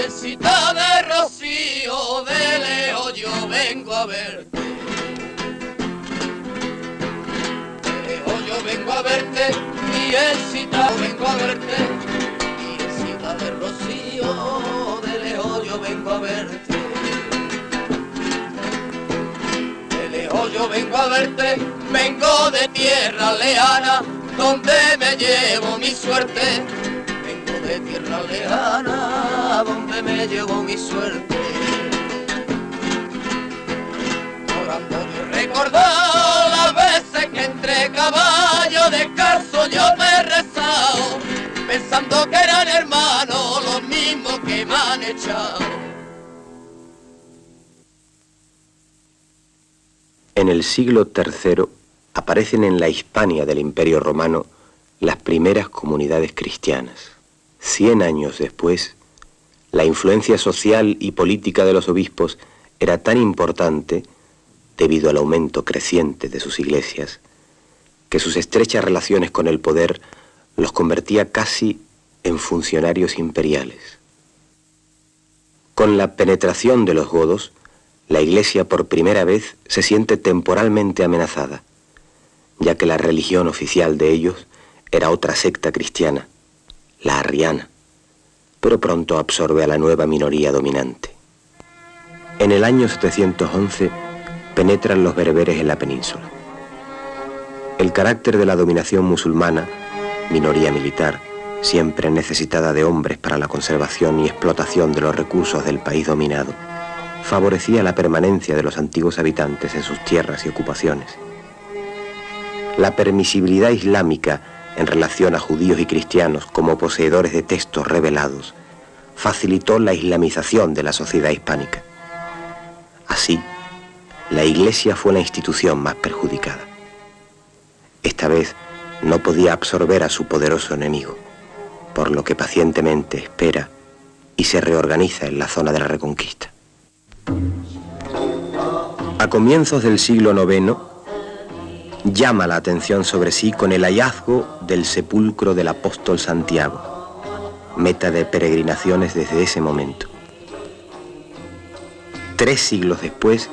Virgencita de Rocío, de lejos yo vengo a verte. De lejos yo vengo a verte, Virgencita, vengo a verte. Virgencita de Rocío, de lejos yo vengo a verte. De lejos yo vengo a verte, vengo de tierra lejana, donde me llevo mi suerte. De tierra lejana, donde me llevo mi suerte. Orando yo he recordado las veces que entre caballos descalzo yo me he rezado, pensando que eran hermanos los mismos que me han echado. En el siglo III aparecen en la Hispania del Imperio Romano las primeras comunidades cristianas. 100 años después, la influencia social y política de los obispos era tan importante, debido al aumento creciente de sus iglesias, que sus estrechas relaciones con el poder los convertía casi en funcionarios imperiales. Con la penetración de los godos, la Iglesia por primera vez se siente temporalmente amenazada, ya que la religión oficial de ellos era otra secta cristiana, la arriana, pero pronto absorbe a la nueva minoría dominante. En el año 711 penetran los bereberes en la península. El carácter de la dominación musulmana, minoría militar, siempre necesitada de hombres para la conservación y explotación de los recursos del país dominado, favorecía la permanencia de los antiguos habitantes en sus tierras y ocupaciones. La permisibilidad islámica en relación a judíos y cristianos como poseedores de textos revelados, facilitó la islamización de la sociedad hispánica. Así, la Iglesia fue la institución más perjudicada. Esta vez no podía absorber a su poderoso enemigo, por lo que pacientemente espera y se reorganiza en la zona de la Reconquista. A comienzos del siglo IX, llama la atención sobre sí con el hallazgo del sepulcro del apóstol Santiago, meta de peregrinaciones desde ese momento. 3 siglos después,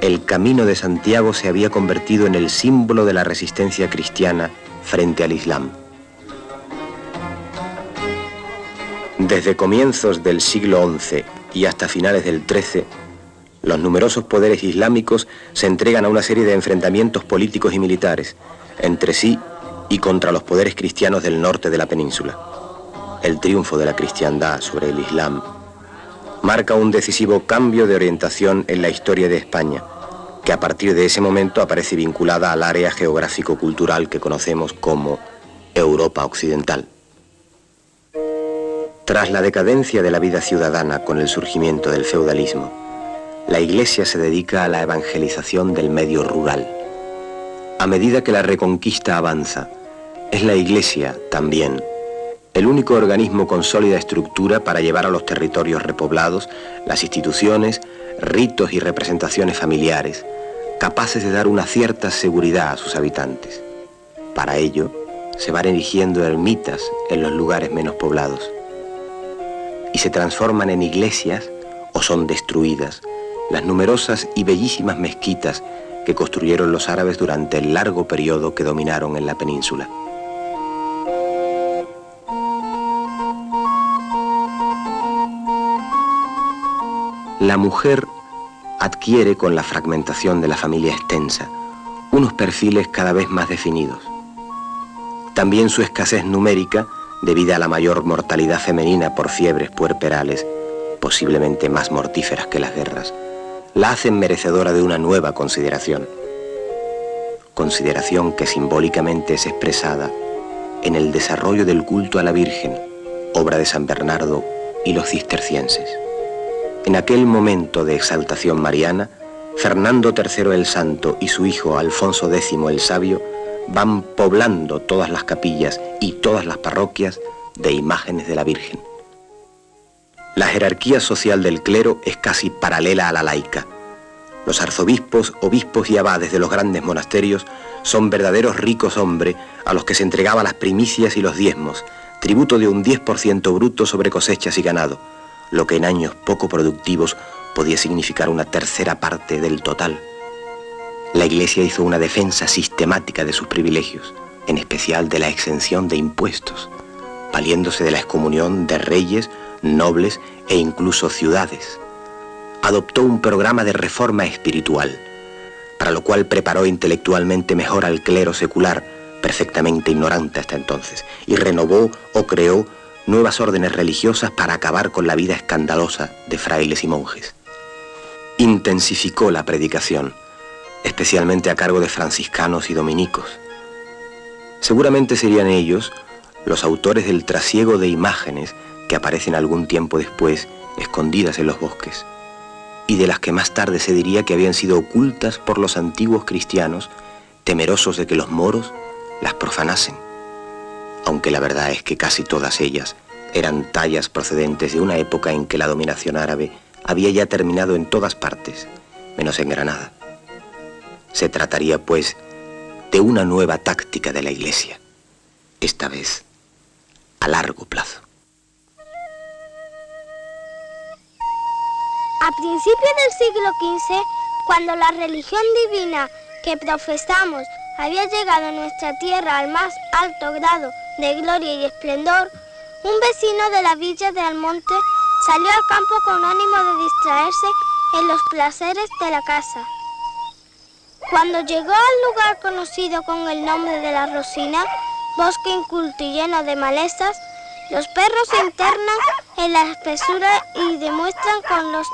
el Camino de Santiago se había convertido en el símbolo de la resistencia cristiana frente al Islam. Desde comienzos del siglo XI y hasta finales del XIII, los numerosos poderes islámicos se entregan a una serie de enfrentamientos políticos y militares, entre sí y contra los poderes cristianos del norte de la península. El triunfo de la cristiandad sobre el Islam marca un decisivo cambio de orientación en la historia de España, que a partir de ese momento aparece vinculada al área geográfico-cultural que conocemos como Europa Occidental. Tras la decadencia de la vida ciudadana con el surgimiento del feudalismo, la Iglesia se dedica a la evangelización del medio rural. A medida que la Reconquista avanza, es la Iglesia, también, el único organismo con sólida estructura para llevar a los territorios repoblados las instituciones, ritos y representaciones familiares, capaces de dar una cierta seguridad a sus habitantes. Para ello, se van erigiendo ermitas en los lugares menos poblados. Y se transforman en iglesias o son destruidas las numerosas y bellísimas mezquitas que construyeron los árabes durante el largo periodo que dominaron en la península. La mujer adquiere con la fragmentación de la familia extensa unos perfiles cada vez más definidos. También su escasez numérica, debido a la mayor mortalidad femenina por fiebres puerperales, posiblemente más mortíferas que las guerras, la hacen merecedora de una nueva consideración. Consideración que simbólicamente es expresada en el desarrollo del culto a la Virgen, obra de San Bernardo y los cistercienses. En aquel momento de exaltación mariana, Fernando III el Santo y su hijo Alfonso X el Sabio van poblando todas las capillas y todas las parroquias de imágenes de la Virgen. La jerarquía social del clero es casi paralela a la laica. Los arzobispos, obispos y abades de los grandes monasterios son verdaderos ricos hombres a los que se entregaba las primicias y los diezmos, tributo de un 10% bruto sobre cosechas y ganado, lo que en años poco productivos podía significar una tercera parte del total. La Iglesia hizo una defensa sistemática de sus privilegios, en especial de la exención de impuestos, valiéndose de la excomunión de reyes, nobles e incluso ciudades. Adoptó un programa de reforma espiritual, para lo cual preparó intelectualmente mejor al clero secular, perfectamente ignorante hasta entonces, y renovó o creó nuevas órdenes religiosas para acabar con la vida escandalosa de frailes y monjes. Intensificó la predicación, especialmente a cargo de franciscanos y dominicos. Seguramente serían ellos los autores del trasiego de imágenes que aparecen algún tiempo después escondidas en los bosques, y de las que más tarde se diría que habían sido ocultas por los antiguos cristianos, temerosos de que los moros las profanasen, aunque la verdad es que casi todas ellas eran tallas procedentes de una época en que la dominación árabe había ya terminado en todas partes, menos en Granada. Se trataría, pues, de una nueva táctica de la Iglesia, esta vez a largo plazo. A principios del siglo XV, cuando la religión divina que profesamos había llegado a nuestra tierra al más alto grado de gloria y esplendor, un vecino de la villa de Almonte salió al campo con ánimo de distraerse en los placeres de la casa. Cuando llegó al lugar conocido con el nombre de la Rosina, bosque inculto y lleno de malezas, los perros se internan en la espesura y demuestran con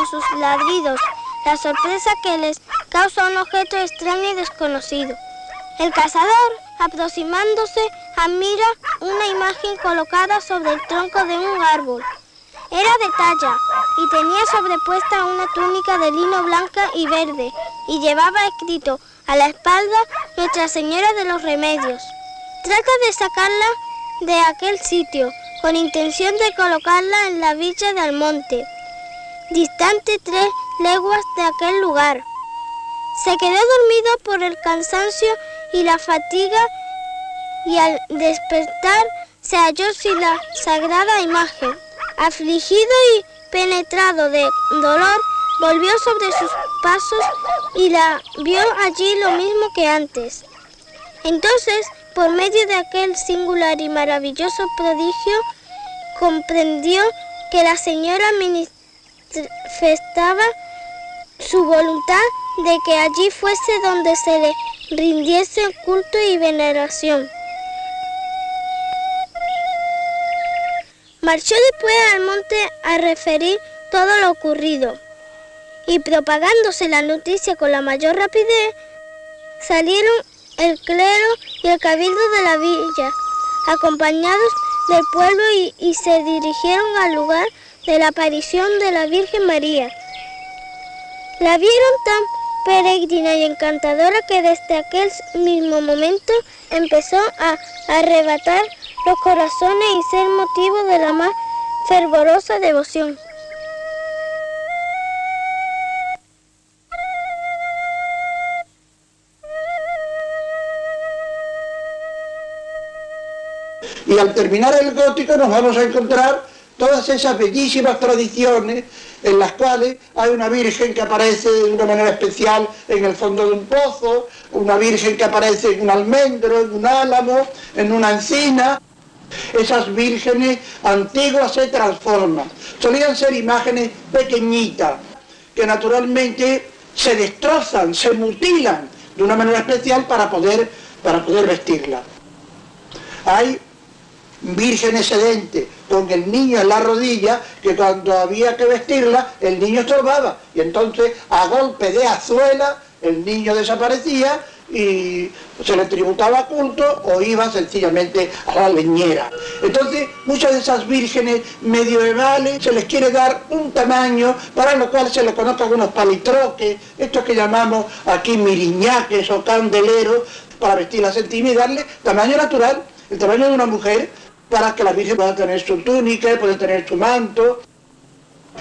sus ladridos la sorpresa que les causa un objeto extraño y desconocido. El cazador, aproximándose, admira una imagen colocada sobre el tronco de un árbol. Era de talla y tenía sobrepuesta una túnica de lino blanca y verde y llevaba escrito a la espalda Nuestra Señora de los Remedios. Trata de sacarla de aquel sitio con intención de colocarla en la villa de Almonte, distante 3 leguas de aquel lugar. Se quedó dormido por el cansancio y la fatiga y al despertar se halló sin la sagrada imagen. Afligido y penetrado de dolor, volvió sobre sus pasos y la vio allí lo mismo que antes. Entonces, por medio de aquel singular y maravilloso prodigio, comprendió que la señora manifestaba su voluntad de que allí fuese donde se le rindiese culto y veneración. Marchó después al monte a referir todo lo ocurrido, y propagándose la noticia con la mayor rapidez, salieron el clero y el cabildo de la villa, acompañados del pueblo y se dirigieron al lugar de la aparición de la Virgen María. La vieron tan peregrina y encantadora que desde aquel mismo momento empezó a arrebatar los corazones y ser motivo de la más fervorosa devoción. Y al terminar el gótico nos vamos a encontrar todas esas bellísimas tradiciones en las cuales hay una virgen que aparece de una manera especial en el fondo de un pozo, una virgen que aparece en un almendro, en un álamo, en una encina. Esas vírgenes antiguas se transforman. Solían ser imágenes pequeñitas, que naturalmente se destrozan, se mutilan de una manera especial para poder vestirlas. Hay vírgenes sedentes con el niño en la rodilla, que cuando había que vestirla, el niño estorbaba, y entonces a golpe de azuela el niño desaparecía y se le tributaba culto o iba sencillamente a la leñera. Entonces muchas de esas vírgenes medievales se les quiere dar un tamaño para lo cual se les conozcan unos palitroques, estos que llamamos aquí miriñaques o candeleros, para vestirlas encima y darle tamaño natural, el tamaño de una mujer, para que la Virgen pueda tener su túnica, pueda tener su manto.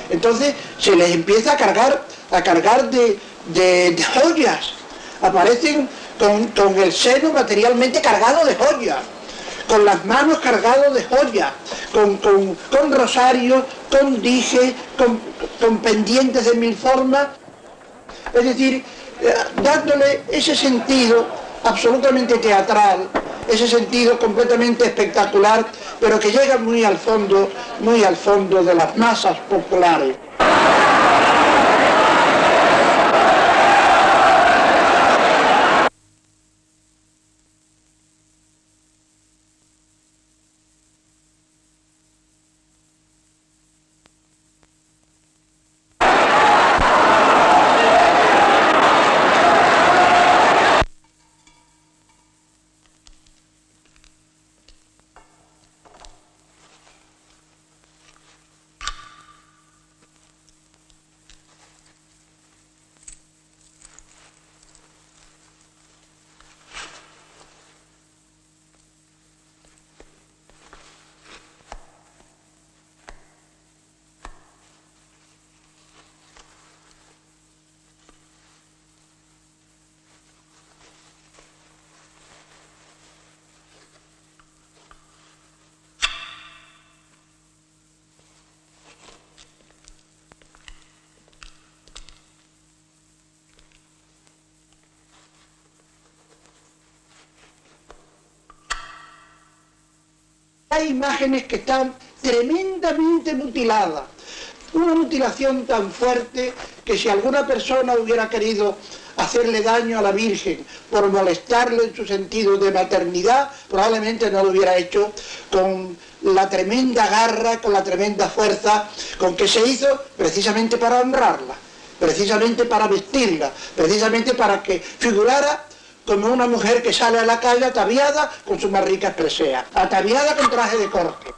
Entonces se les empieza a cargar de joyas. Aparecen con el seno materialmente cargado de joyas, con las manos cargadas de joyas, con rosarios, con dijes, con pendientes de mil formas, es decir, dándole ese sentido absolutamente teatral, ese sentido completamente espectacular, pero que llega muy al fondo de las masas populares. Hay imágenes que están tremendamente mutiladas, una mutilación tan fuerte que si alguna persona hubiera querido hacerle daño a la Virgen por molestarle en su sentido de maternidad, probablemente no lo hubiera hecho con la tremenda garra, con la tremenda fuerza con que se hizo precisamente para honrarla, precisamente para vestirla, precisamente para que figurara como una mujer que sale a la calle ataviada con sus más ricas preseas, ataviada con traje de corte.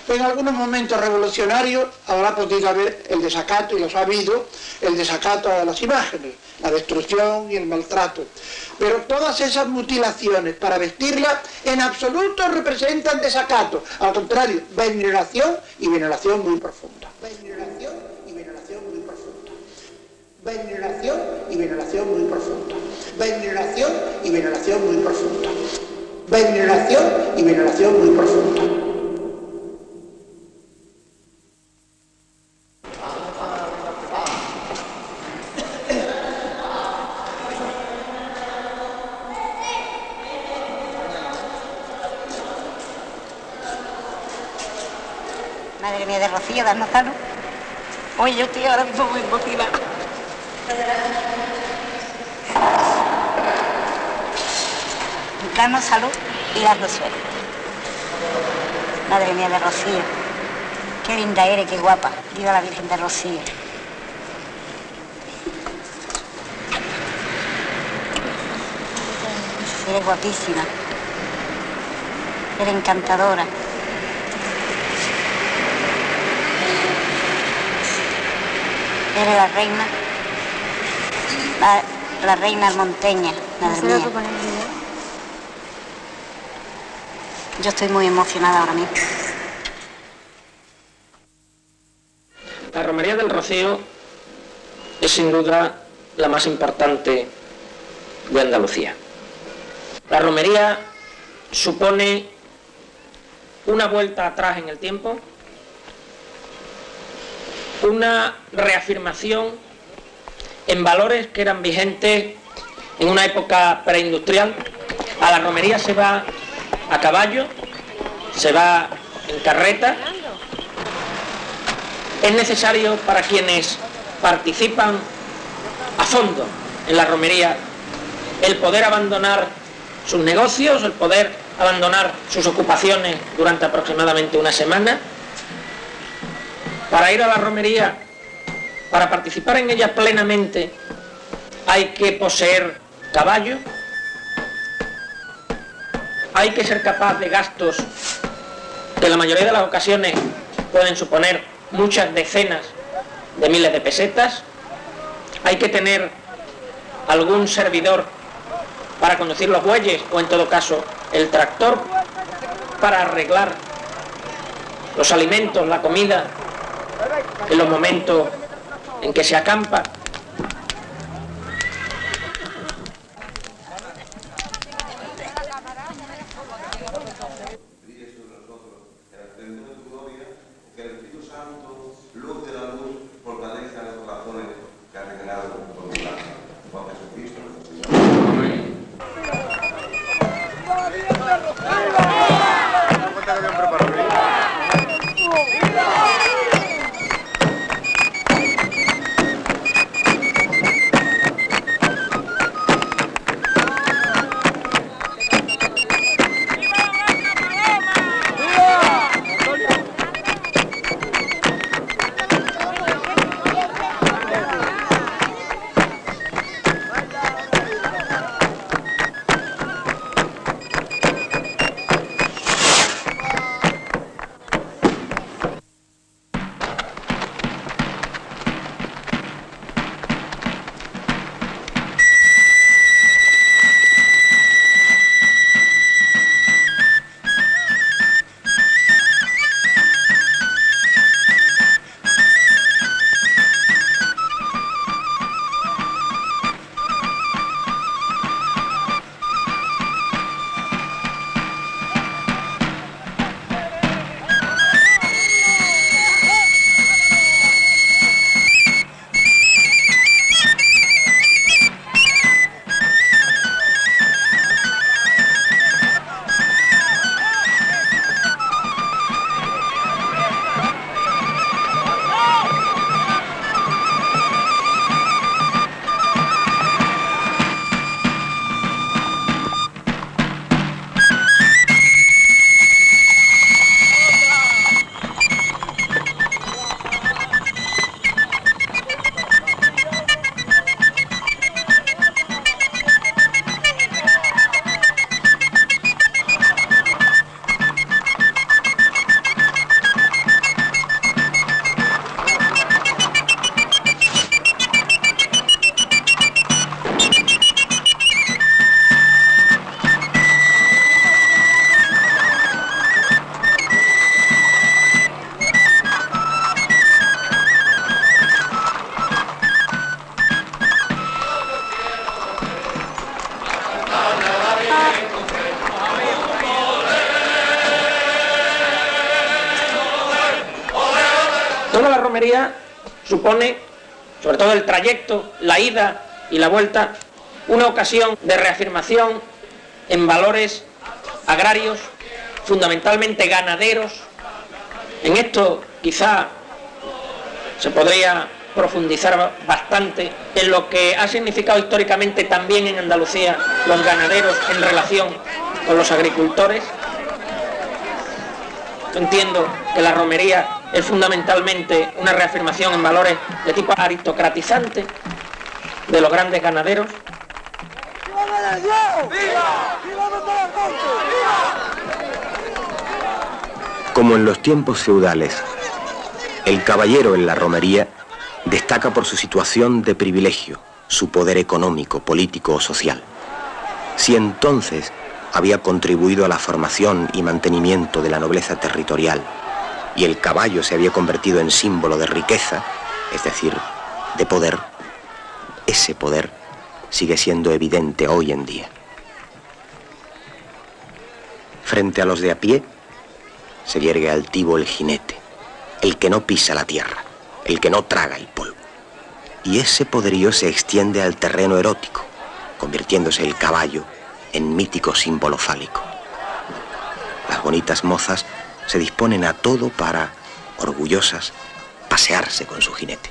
En algunos momentos revolucionarios habrá podido haber el desacato, y los ha habido, el desacato a las imágenes, la destrucción y el maltrato. Pero todas esas mutilaciones para vestirla en absoluto representan desacato. Al contrario, veneración y veneración muy profunda. Veneración y veneración muy profunda. Veneración y veneración muy profunda. Veneración y veneración muy profunda. Veneración y veneración muy profunda. Madre mía de Rocío, danos salud. Oye, yo estoy ahora mismo muy emocionada. Danos salud y danos suerte. Madre mía de Rocío, qué linda eres, qué guapa. Viva la Virgen de Rocío. Eres guapísima. Eres encantadora. Eres la reina, la reina almonteña, madre mía. Yo estoy muy emocionada ahora mismo. La romería del Rocío es sin duda la más importante de Andalucía. La romería supone una vuelta atrás en el tiempo, una reafirmación en valores que eran vigentes en una época preindustrial. A la romería se va a caballo, se va en carreta. Es necesario para quienes participan a fondo en la romería el poder abandonar sus negocios, el poder abandonar sus ocupaciones durante aproximadamente una semana. Para ir a la romería, para participar en ella plenamente, hay que poseer caballo, hay que ser capaz de gastos que en la mayoría de las ocasiones pueden suponer muchas decenas de miles de pesetas, hay que tener algún servidor para conducir los bueyes o en todo caso el tractor para arreglar los alimentos, la comida en los momentos en que se acampa. Toda la romería supone, sobre todo el trayecto, la ida y la vuelta, una ocasión de reafirmación en valores agrarios, fundamentalmente ganaderos. En esto quizá se podría profundizar bastante en lo que ha significado históricamente también en Andalucía los ganaderos en relación con los agricultores. Yo entiendo que la romería es fundamentalmente una reafirmación en valores de tipo aristocratizante de los grandes ganaderos. Como en los tiempos feudales, el caballero en la romería destaca por su situación de privilegio, su poder económico, político o social. Si entonces había contribuido a la formación y mantenimiento de la nobleza territorial y el caballo se había convertido en símbolo de riqueza, es decir, de poder, ese poder sigue siendo evidente hoy en día. Frente a los de a pie, se yergue altivo el jinete, el que no pisa la tierra, el que no traga el polvo. Y ese poderío se extiende al terreno erótico, convirtiéndose el caballo en mítico símbolo fálico. Las bonitas mozas se disponen a todo para, orgullosas, pasearse con su jinete.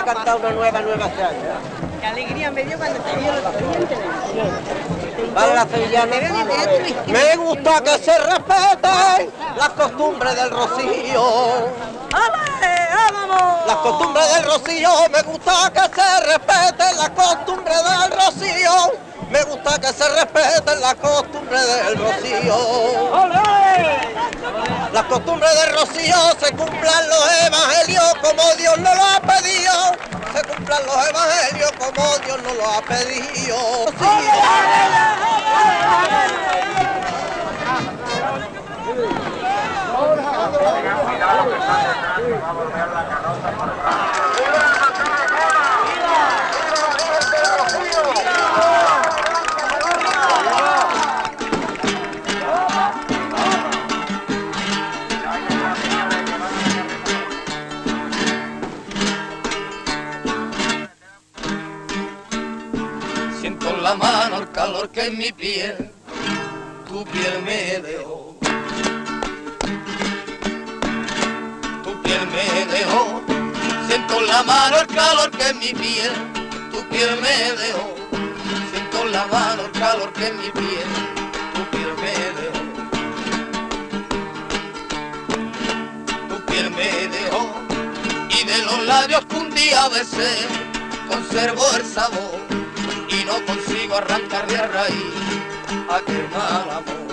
cantar una nueva sevillana. Qué alegría me dio cuando te vi el otro día en televisión. Vale, la sevillana. Me gusta que se respeten las costumbres del rocío. Las costumbres del rocío, me gusta que se respeten las costumbres del rocío. Me gusta que se respeten las costumbres del rocío. Las costumbres del rocío se cumplan los evangelios como Dios nos lo ha pedido. Se cumplan los evangelios como Dios nos lo ha pedido. Siento en la mano el calor que en mi piel, tu piel me dejó. Tu piel me dejó. Siento en la mano el calor que en mi piel, tu piel me dejó. Siento en la mano el calor que en mi piel, tu piel me dejó. Tu piel me dejó. Y de los labios que un día besé, conservo el sabor. Y no consigo arrancar de raíz aquel mal amor.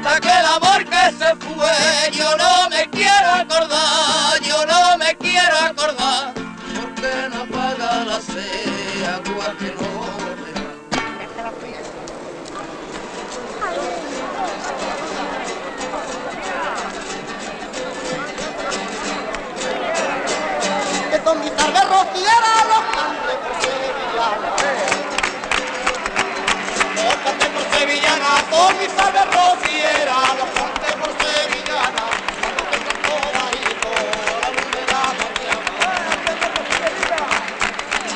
De aquel amor que se fue, yo no me quiero acordar, yo no me quiero acordar, porque no apaga la sed, agua que no volverá. Que con mi tarde rociera los cantes por sevillana. Los cantes por sevillana, con mi tarde rociera los cantes por sevillana. Cuando te canto bajito, a la luz de la mañana.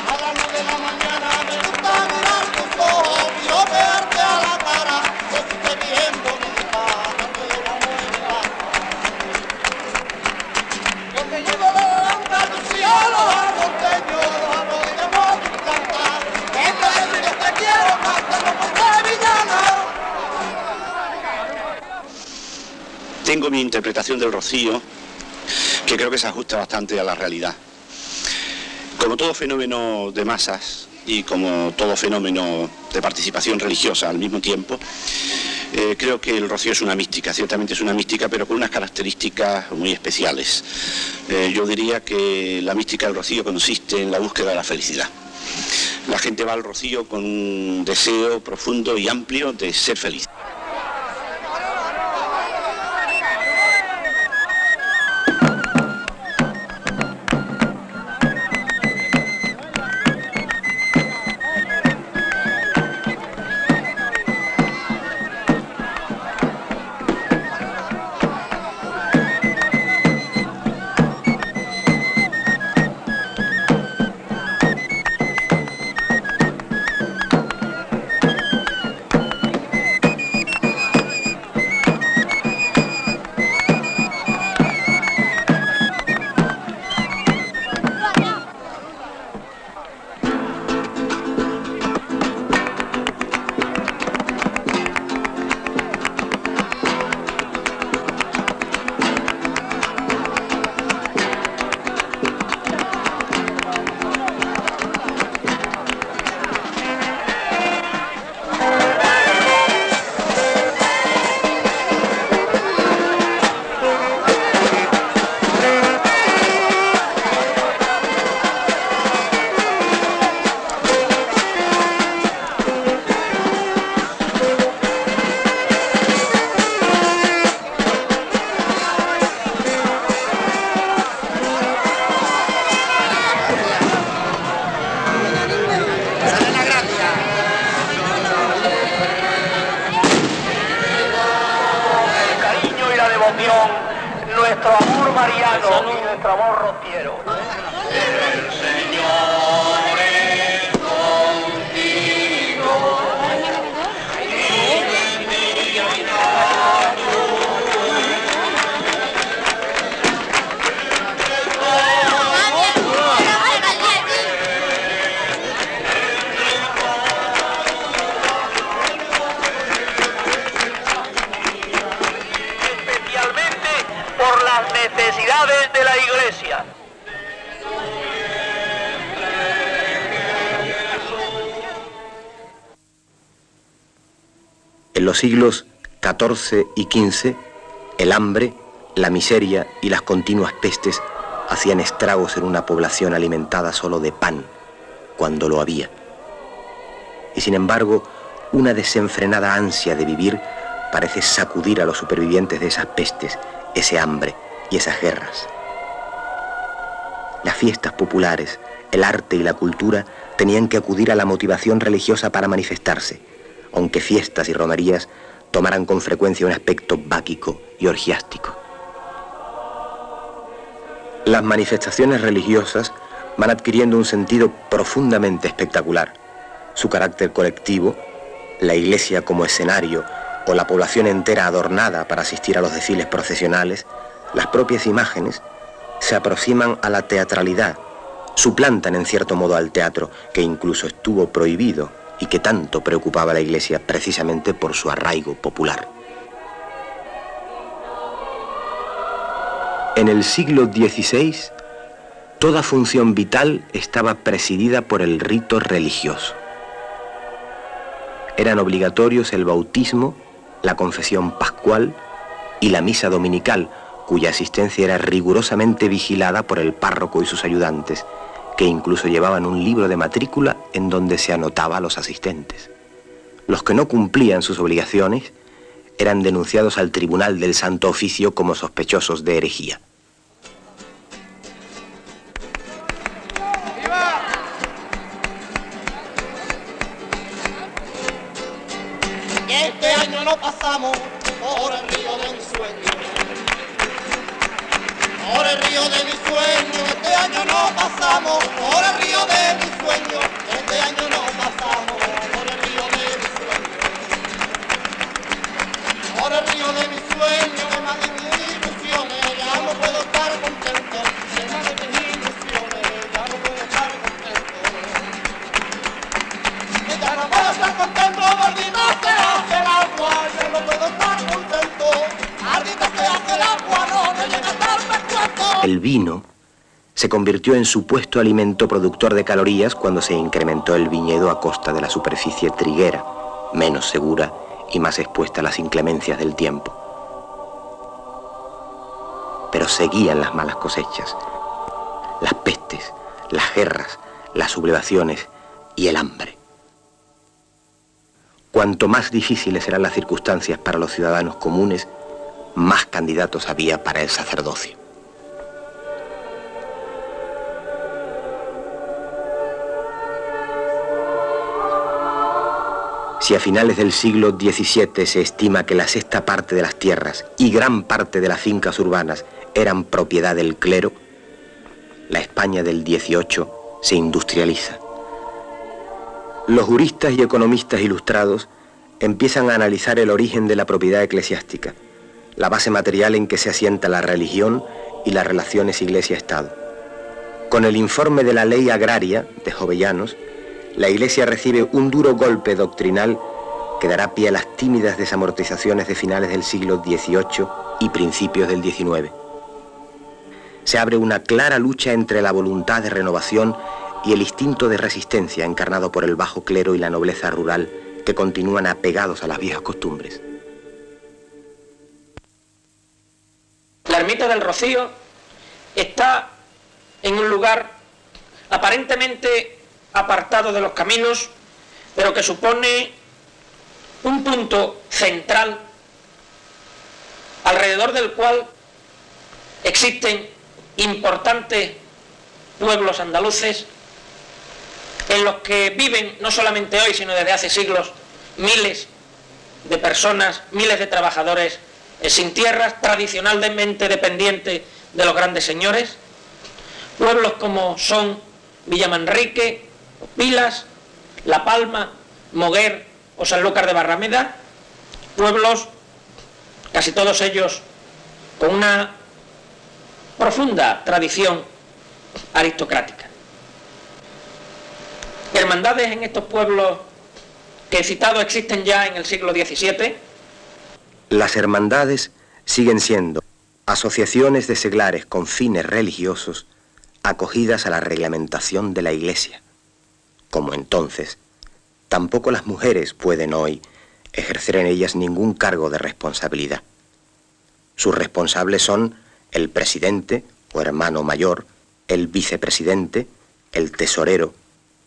A la luz de la mañana me gusta mirar tus ojos y yo pegarte a la cara. Que tú te bien bonita, tanto de la mujer. Porque yo no le doy un traducción a los armonteños, a los de amor y cantar. Esto es lo que te quiero, cántalo por sevillana. Tengo mi interpretación del rocío, que creo que se ajusta bastante a la realidad. Como todo fenómeno de masas y como todo fenómeno de participación religiosa al mismo tiempo, creo que el rocío es una mística, ciertamente es una mística, pero con unas características muy especiales. Yo diría que la mística del rocío consiste en la búsqueda de la felicidad. La gente va al rocío con un deseo profundo y amplio de ser feliz. nuestro amor mariano y nuestro amor rociero. El Señor es contigo, y bendiga las necesidades de la Iglesia. En los siglos XIV y XV, el hambre, la miseria y las continuas pestes hacían estragos en una población alimentada solo de pan, cuando lo había. Y sin embargo, una desenfrenada ansia de vivir parece sacudir a los supervivientes de esas pestes, ese hambre y esas guerras. Las fiestas populares, el arte y la cultura tenían que acudir a la motivación religiosa para manifestarse, aunque fiestas y romerías tomaran con frecuencia un aspecto báquico y orgiástico. Las manifestaciones religiosas van adquiriendo un sentido profundamente espectacular. Su carácter colectivo, la iglesia como escenario o la población entera adornada para asistir a los desfiles procesionales, las propias imágenes se aproximan a la teatralidad, suplantan en cierto modo al teatro, que incluso estuvo prohibido y que tanto preocupaba a la iglesia precisamente por su arraigo popular. En el siglo XVI, toda función vital estaba presidida por el rito religioso. Eran obligatorios el bautismo, la confesión pascual y la misa dominical, cuya asistencia era rigurosamente vigilada por el párroco y sus ayudantes, que incluso llevaban un libro de matrícula en donde se anotaba a los asistentes. Los que no cumplían sus obligaciones eran denunciados al Tribunal del Santo Oficio como sospechosos de herejía. Este año no pasamos por el río de mi sueño, por el río de mi sueño. Este año no pasamos por el río de mi sueño. Este año no pasamos por el río de mi sueño, por el río de mi sueño. Que más de mis ilusiones ya no puedo estar contento. Que más de mis ilusiones ya no puedo estar contento. Que ya no puedo estar contento, maldita sea el agua. Ya no puedo estar contento, maldita sea el agua. No me llega a estar perfecto. El vino se convirtió en supuesto alimento productor de calorías cuando se incrementó el viñedo a costa de la superficie triguera, menos segura y más expuesta a las inclemencias del tiempo. Pero seguían las malas cosechas, las pestes, las guerras, las sublevaciones y el hambre. Cuanto más difíciles eran las circunstancias para los ciudadanos comunes, más candidatos había para el sacerdocio. Si a finales del siglo XVII se estima que la sexta parte de las tierras y gran parte de las fincas urbanas eran propiedad del clero, la España del XVIII se industrializa. Los juristas y economistas ilustrados empiezan a analizar el origen de la propiedad eclesiástica, la base material en que se asienta la religión y las relaciones Iglesia-Estado. Con el informe de la Ley Agraria de Jovellanos, la Iglesia recibe un duro golpe doctrinal que dará pie a las tímidas desamortizaciones de finales del siglo XVIII y principios del XIX. Se abre una clara lucha entre la voluntad de renovación y el instinto de resistencia encarnado por el bajo clero y la nobleza rural, que continúan apegados a las viejas costumbres. La ermita del Rocío está en un lugar aparentemente apartado de los caminos, pero que supone un punto central alrededor del cual existen importantes pueblos andaluces en los que viven no solamente hoy, sino desde hace siglos, miles de personas, miles de trabajadores sin tierras, tradicionalmente dependientes de los grandes señores, pueblos como son Villamanrique, Pilas, La Palma, Moguer o Sanlúcar de Barrameda, pueblos, casi todos ellos, con una profunda tradición aristocrática. Hermandades en estos pueblos que he citado existen ya en el siglo XVII. Las hermandades siguen siendo asociaciones de seglares con fines religiosos acogidas a la reglamentación de la Iglesia. Como entonces, tampoco las mujeres pueden hoy ejercer en ellas ningún cargo de responsabilidad. Sus responsables son el presidente o hermano mayor, el vicepresidente, el tesorero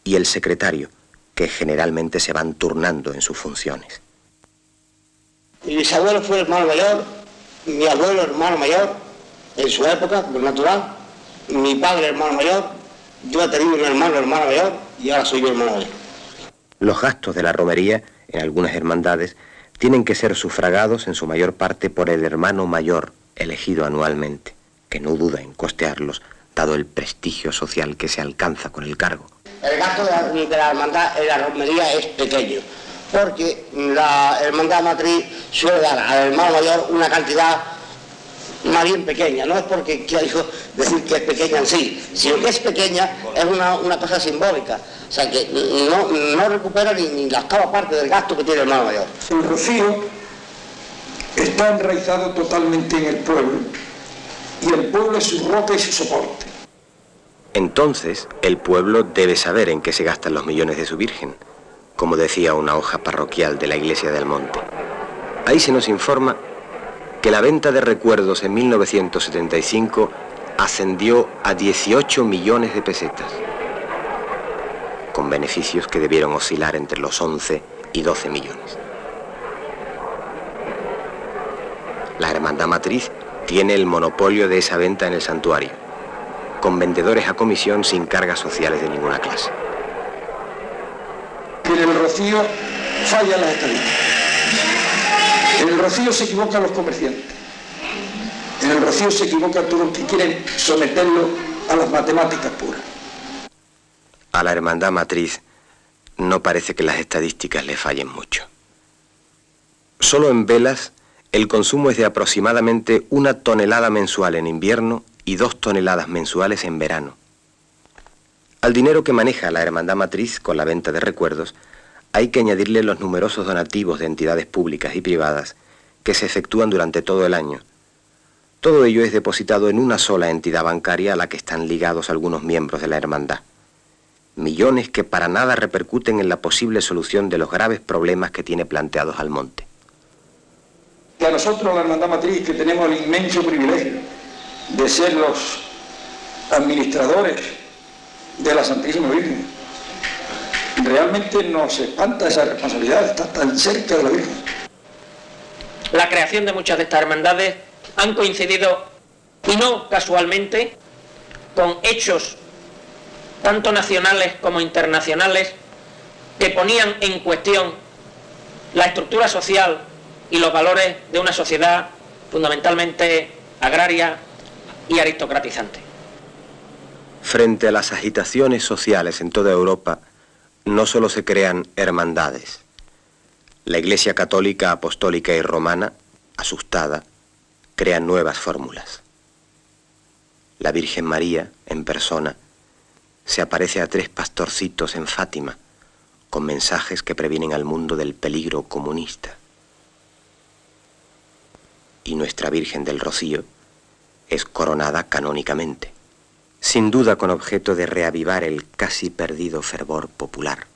y el secretario, que generalmente se van turnando en sus funciones. Mi bisabuelo fue hermano mayor, mi abuelo hermano mayor, en su época, por natural, mi padre hermano mayor, yo he tenido un hermano mayor y ahora soy yo hermano mayor. Los gastos de la romería en algunas hermandades tienen que ser sufragados en su mayor parte por el hermano mayor elegido anualmente, que no duda en costearlos, dado el prestigio social que se alcanza con el cargo. El gasto de la hermandad en la romería es pequeño, porque la hermandad matriz suele dar al hermano mayor una cantidad más bien pequeña. No es porque quiera decir que es pequeña en sí, sino que es pequeña, es una cosa simbólica. O sea que no recupera ni la octava parte del gasto que tiene el hermano mayor. El rocío está enraizado totalmente en el pueblo, y el pueblo es su roca y su soporte. Entonces, el pueblo debe saber en qué se gastan los millones de su Virgen, como decía una hoja parroquial de la Iglesia del Monte. Ahí se nos informa que la venta de recuerdos en 1975 ascendió a 18 millones de pesetas, con beneficios que debieron oscilar entre los 11 y 12 millones. La Hermandad Matriz tiene el monopolio de esa venta en el santuario, con vendedores a comisión sin cargas sociales de ninguna clase. En el rocío fallan las estadísticas. En el rocío se equivocan los comerciantes. En el rocío se equivocan todos los que quieren someterlo a las matemáticas puras. A la Hermandad Matriz no parece que las estadísticas le fallen mucho. Solo en velas el consumo es de aproximadamente 1 tonelada mensual en invierno y 2 toneladas mensuales en verano. Al dinero que maneja la Hermandad Matriz con la venta de recuerdos, hay que añadirle los numerosos donativos de entidades públicas y privadas que se efectúan durante todo el año. Todo ello es depositado en una sola entidad bancaria a la que están ligados algunos miembros de la hermandad. Millones que para nada repercuten en la posible solución de los graves problemas que tiene planteados Almonte. Y a nosotros, la Hermandad Matriz, que tenemos el inmenso privilegio de ser los administradores de la Santísima Virgen, realmente nos espanta esa responsabilidad, está tan cerca de la Virgen. La creación de muchas de estas hermandades han coincidido, y no casualmente, con hechos tanto nacionales como internacionales que ponían en cuestión la estructura social y los valores de una sociedad fundamentalmente agraria y aristocratizante. Frente a las agitaciones sociales en toda Europa, no solo se crean hermandades. La Iglesia Católica, Apostólica y Romana, asustada, crea nuevas fórmulas. La Virgen María, en persona, se aparece a 3 pastorcitos en Fátima, con mensajes que previenen al mundo del peligro comunista. Y nuestra Virgen del Rocío es coronada canónicamente, sin duda con objeto de reavivar el casi perdido fervor popular.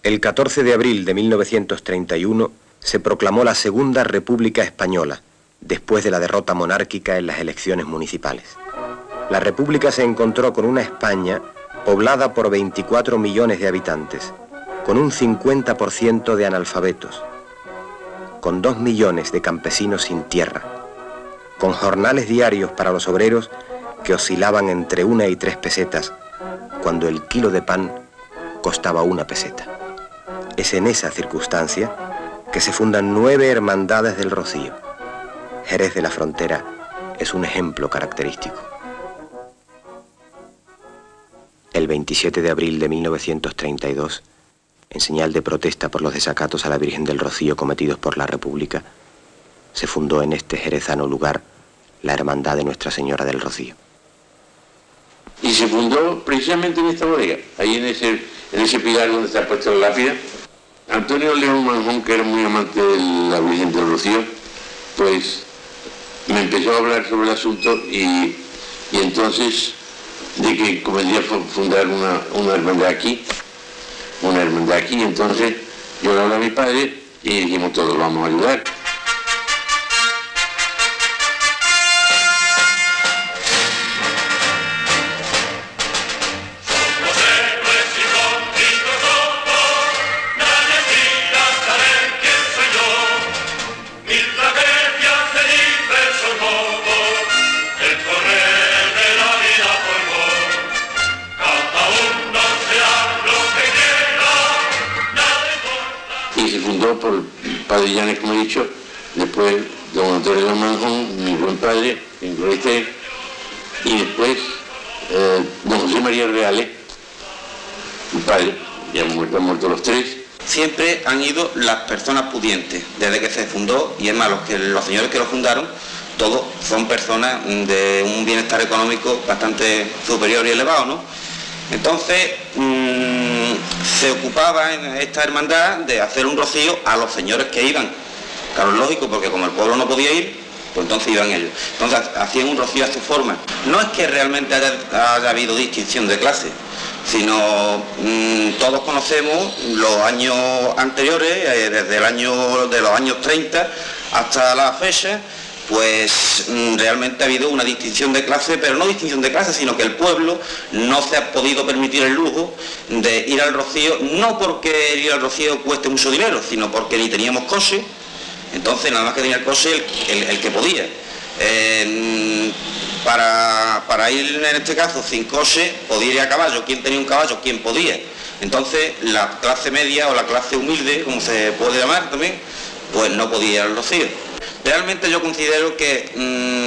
El 14 de abril de 1931 se proclamó la Segunda República Española, después de la derrota monárquica en las elecciones municipales. La República se encontró con una España poblada por 24 millones de habitantes, con un 50% de analfabetos, con 2 millones de campesinos sin tierra, con jornales diarios para los obreros que oscilaban entre 1 y 3 pesetas, cuando el kilo de pan costaba 1 peseta. Es en esa circunstancia que se fundan 9 hermandades del Rocío. Jerez de la Frontera es un ejemplo característico. El 27 de abril de 1932, en señal de protesta por los desacatos a la Virgen del Rocío cometidos por la República, se fundó en este jerezano lugar la Hermandad de Nuestra Señora del Rocío. Y se fundó precisamente en esta bodega, ahí en ese pilar donde está puesta la lápida. Antonio León Manjón, que era muy amante de la Virgen del Rocío, pues me empezó a hablar sobre el asunto y entonces de que convenía fundar una hermandad aquí, entonces yo le hablé a mi padre y dijimos todos vamos a ayudar. Por el padre Llanes, como he dicho, después don Antonio de Manjón, mi buen padre, en gloria esté, y después don José María Reales, mi padre, ya han muerto los tres. Siempre han ido las personas pudientes, desde que se fundó, y es más, los señores que lo fundaron, todos son personas de un bienestar económico bastante superior y elevado, ¿no? Entonces, se ocupaba en esta hermandad de hacer un rocío a los señores que iban. Claro, es lógico, porque como el pueblo no podía ir, pues entonces iban ellos. Entonces, hacían un rocío a su forma. No es que realmente haya habido distinción de clase, sino todos conocemos los años anteriores, desde de los años 30 hasta la fecha, pues realmente ha habido una distinción de clase, pero no distinción de clase, sino que el pueblo no se ha podido permitir el lujo de ir al rocío, no porque ir al rocío cueste mucho dinero, sino porque ni teníamos coche, entonces nada más que tenía el coche el que podía. Para ir en este caso sin coche, podía ir a caballo. ¿Quién tenía un caballo? ¿Quién podía? Entonces la clase media o la clase humilde, como se puede llamar también, pues no podía ir al rocío. Realmente yo considero que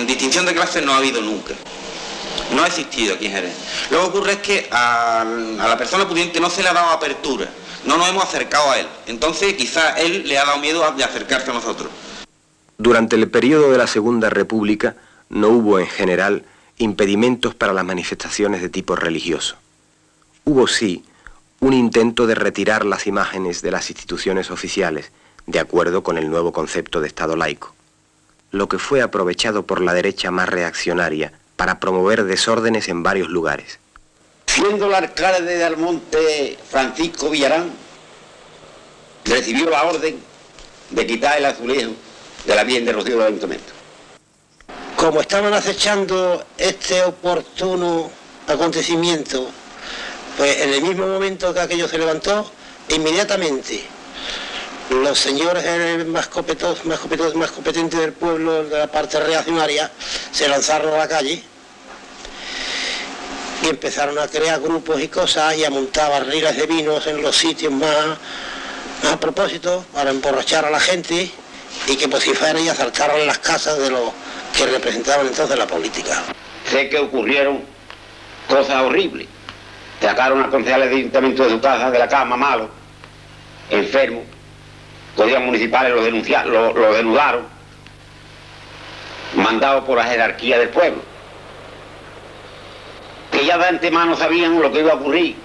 distinción de clases no ha habido nunca. No ha existido aquí en Jerez. Lo que ocurre es que a la persona pudiente no se le ha dado apertura. No nos hemos acercado a él. Entonces quizá él le ha dado miedo de acercarse a nosotros. Durante el periodo de la Segunda República no hubo en general impedimentos para las manifestaciones de tipo religioso. Hubo sí un intento de retirar las imágenes de las instituciones oficiales, de acuerdo con el nuevo concepto de Estado laico, lo que fue aprovechado por la derecha más reaccionaria para promover desórdenes en varios lugares. Siendo el alcalde de Almonte Francisco Villarán, recibió la orden de quitar el azulejo de la Virgen de Rocío del Ayuntamiento. Como estaban acechando este oportuno acontecimiento, pues en el mismo momento que aquello se levantó, inmediatamente los señores más competentes del pueblo, de la parte reaccionaria, se lanzaron a la calle y empezaron a crear grupos y cosas y a montar barriles de vinos en los sitios más a propósito, para emborrachar a la gente y que pues si fueran y asaltaran las casas de los que representaban entonces la política. Sé que ocurrieron cosas horribles. Sacaron a concejales de ayuntamiento de su casa, de la cama, malo, enfermo. Policías municipales lo denudaron, mandado por la jerarquía del pueblo, que ya de antemano sabían lo que iba a ocurrir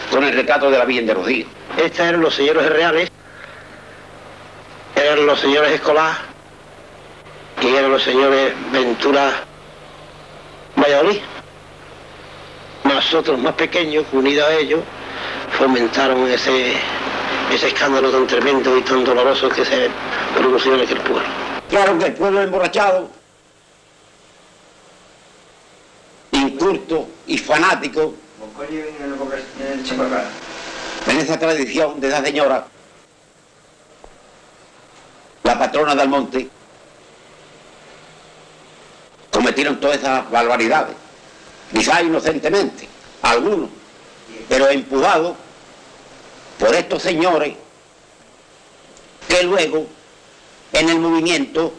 con el retrato de la Virgen de Rocío. Estos eran los señores reales, eran los señores Escolar y eran los señores Ventura Valladolid. Más otros más pequeños, unidos a ellos, fomentaron ese escándalo tan tremendo y tan doloroso que se produjo en aquel pueblo. Claro que el pueblo emborrachado, inculto y fanático, en esa tradición de esa señora, la patrona del monte, cometieron todas esas barbaridades, quizás inocentemente, algunos, pero empujados por estos señores que luego en el movimiento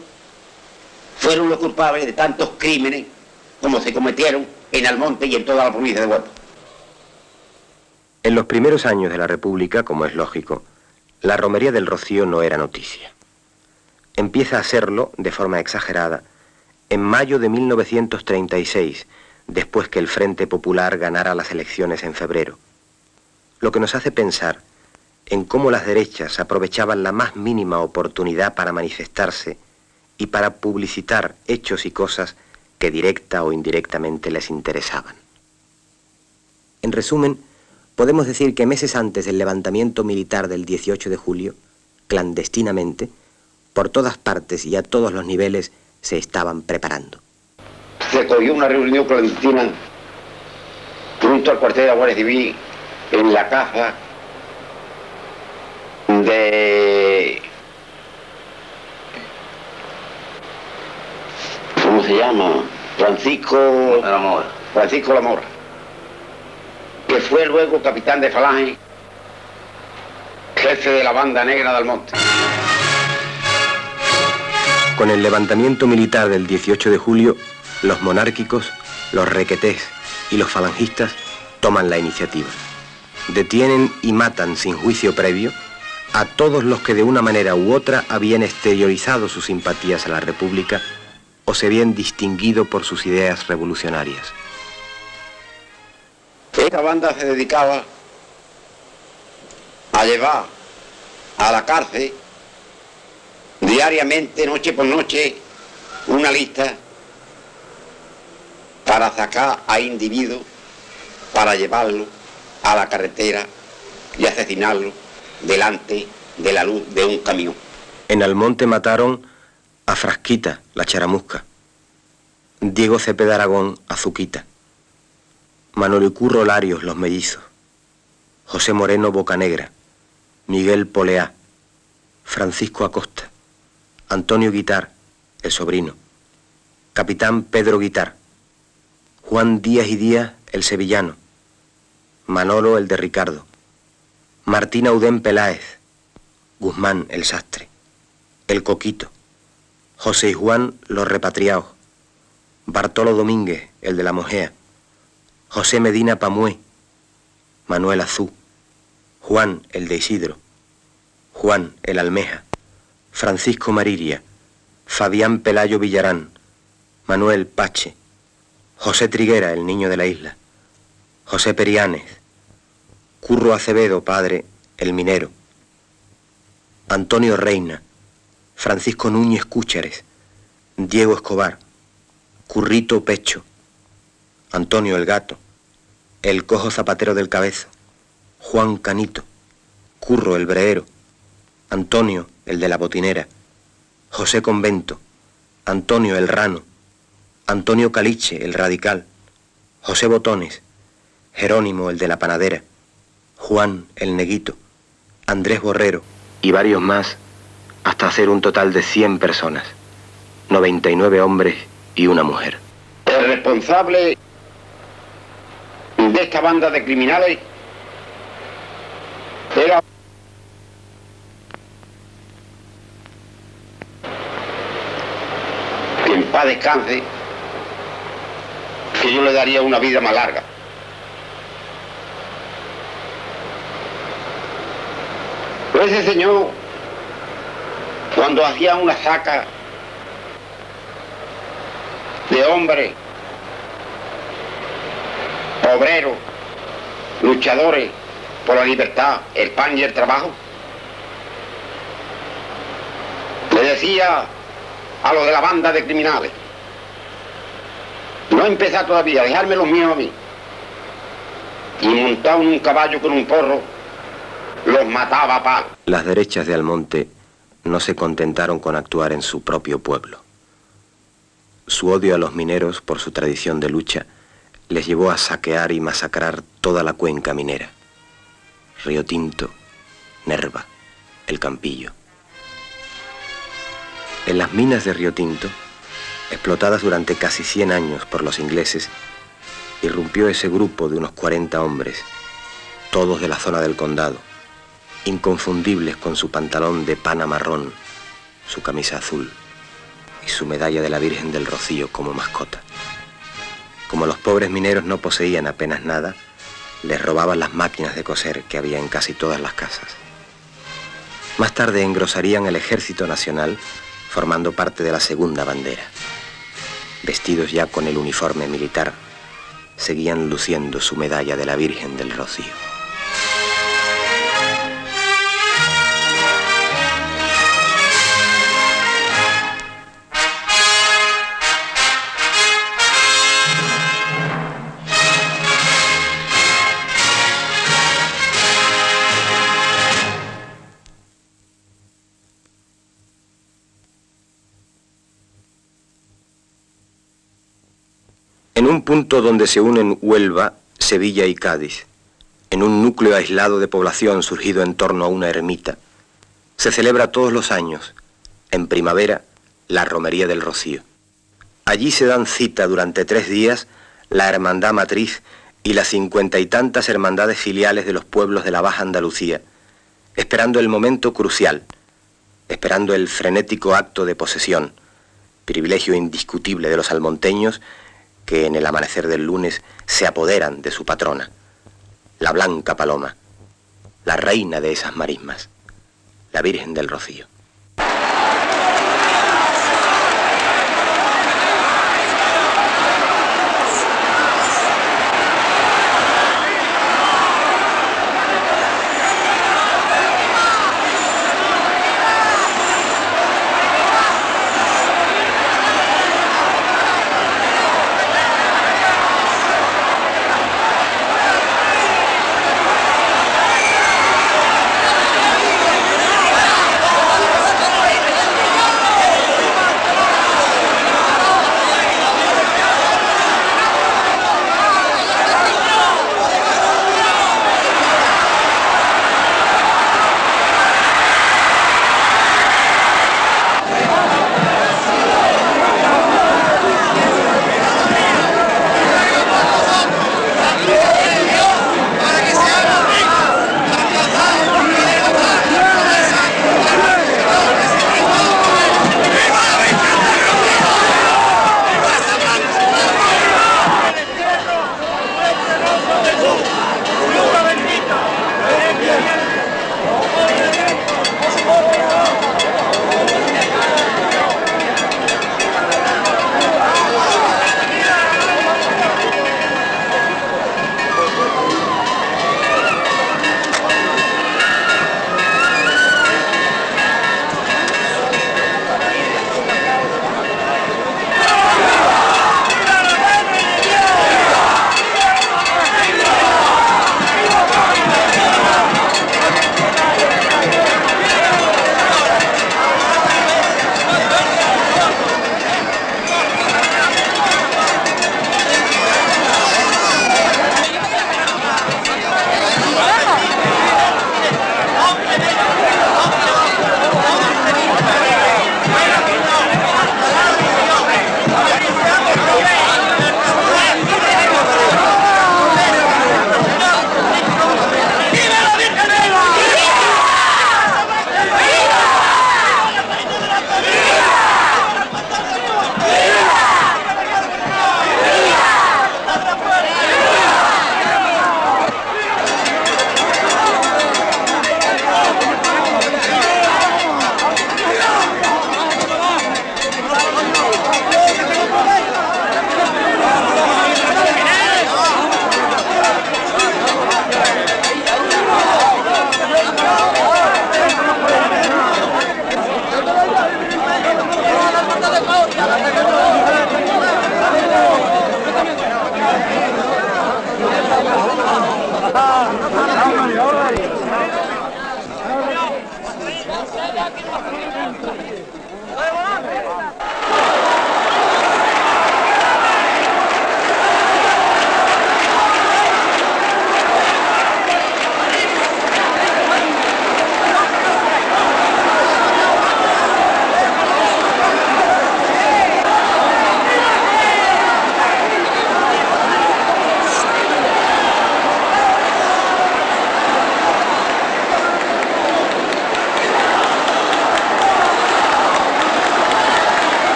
fueron los culpables de tantos crímenes como se cometieron en Almonte y en toda la provincia de Huelva. En los primeros años de la República, como es lógico, la romería del Rocío no era noticia. Empieza a serlo, de forma exagerada, en mayo de 1936, después que el Frente Popular ganara las elecciones en febrero. Lo que nos hace pensar en cómo las derechas aprovechaban la más mínima oportunidad para manifestarse y para publicitar hechos y cosas que directa o indirectamente les interesaban. En resumen, podemos decir que meses antes del levantamiento militar del 18 de julio, clandestinamente, por todas partes y a todos los niveles se estaban preparando. Se cogió una reunión clandestina junto al cuartel de la Guardia Civil en la casa de... ¿cómo se llama? Francisco Lamora, que fue luego capitán de falange, jefe de la banda negra del Monte. Con el levantamiento militar del 18 de julio, los monárquicos, los requetés y los falangistas toman la iniciativa. Detienen y matan sin juicio previo a todos los que de una manera u otra habían exteriorizado sus simpatías a la República o se habían distinguido por sus ideas revolucionarias. Esta banda se dedicaba a llevar a la cárcel diariamente, noche por noche, una lista para sacar a individuos, para llevarlo a la carretera y asesinarlo delante de la luz de un camión. En Almonte mataron a Frasquita, la charamusca, Diego Cepeda Aragón, Azuquita, Manolo y Curro Larios, los mellizos, José Moreno, Bocanegra, Miguel Poleá, Francisco Acosta, Antonio Guitar, el sobrino, Capitán Pedro Guitar, Juan Díaz y Díaz, el sevillano, Manolo, el de Ricardo, Martín Audén Peláez, Guzmán, el sastre, el Coquito, José y Juan, los repatriados, Bartolo Domínguez, el de la Mojea, José Medina Pamué, Manuel Azú, Juan, el de Isidro, Juan, el Almeja, Francisco Mariria, Fabián Pelayo Villarán, Manuel Pache, José Triguera, el niño de la isla, José Periánes, Curro Acevedo, padre, el minero, Antonio Reina, Francisco Núñez Cúchares, Diego Escobar, Currito Pecho, Antonio el Gato, el Cojo Zapatero del Cabezo, Juan Canito, Curro el Breero, Antonio el de la Botinera, José Convento, Antonio el Rano, Antonio Caliche el Radical, José Botones, Jerónimo el de la Panadera, Juan el Neguito, Andrés Borrero y varios más, hasta hacer un total de 100 personas, 99 hombres y una mujer. El responsable de esta banda de criminales era que en paz descanse, que yo le daría una vida más larga. Pero ese señor, cuando hacía una saca de hombres, obreros, luchadores por la libertad, el pan y el trabajo, le decía a los de la banda de criminales: no empezar todavía, dejarme los míos a mí. Y montado en un caballo con un porro, los mataba a palo. Las derechas de Almonte no se contentaron con actuar en su propio pueblo. Su odio a los mineros por su tradición de lucha les llevó a saquear y masacrar toda la cuenca minera. Río Tinto, Nerva, El Campillo. En las minas de Río Tinto, explotadas durante casi 100 años por los ingleses, irrumpió ese grupo de unos 40 hombres, todos de la zona del condado, inconfundibles con su pantalón de pana marrón, su camisa azul y su medalla de la Virgen del Rocío como mascota. Como los pobres mineros no poseían apenas nada, les robaban las máquinas de coser que había en casi todas las casas. Más tarde engrosarían el Ejército Nacional, formando parte de la segunda bandera. Vestidos ya con el uniforme militar, seguían luciendo su medalla de la Virgen del Rocío. En un punto donde se unen Huelva, Sevilla y Cádiz, en un núcleo aislado de población surgido en torno a una ermita, se celebra todos los años, en primavera, la Romería del Rocío. Allí se dan cita durante 3 días la Hermandad Matriz y las 50 y tantas hermandades filiales de los pueblos de la Baja Andalucía, esperando el momento crucial, esperando el frenético acto de posesión, privilegio indiscutible de los almonteños que en el amanecer del lunes se apoderan de su patrona, la Blanca Paloma, la reina de esas marismas, la Virgen del Rocío.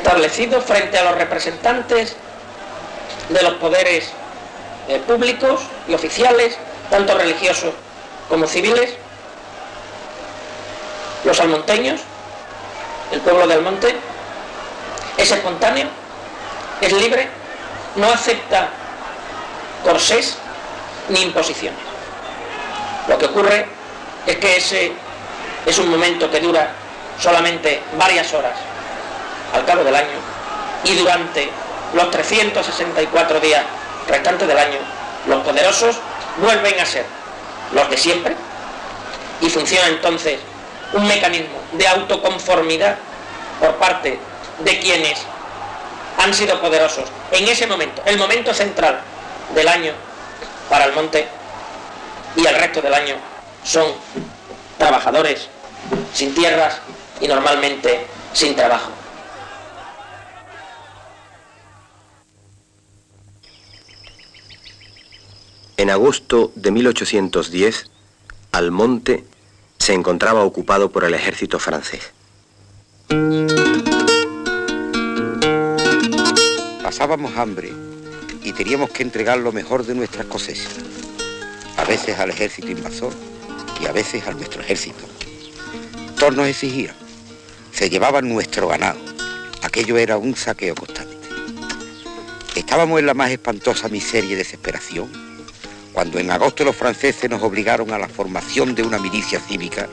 establecido frente a los representantes de los poderes públicos y oficiales, tanto religiosos como civiles. Los almonteños, el pueblo de Almonte, es espontáneo, es libre, no acepta corsés ni imposiciones. Lo que ocurre es que ese es un momento que dura solamente varias horas al cabo del año, y durante los 364 días restantes del año los poderosos vuelven a ser los de siempre, y funciona entonces un mecanismo de autoconformidad por parte de quienes han sido poderosos en ese momento, el momento central del año para Almonte, y el resto del año son trabajadores sin tierras y normalmente sin trabajo. En agosto de 1810, Almonte se encontraba ocupado por el ejército francés. Pasábamos hambre y teníamos que entregar lo mejor de nuestras cosechas, a veces al ejército invasor y a veces a nuestro ejército. Todos nos exigían, se llevaban nuestro ganado, aquello era un saqueo constante. Estábamos en la más espantosa miseria y desesperación cuando en agosto los franceses nos obligaron a la formación de una milicia cívica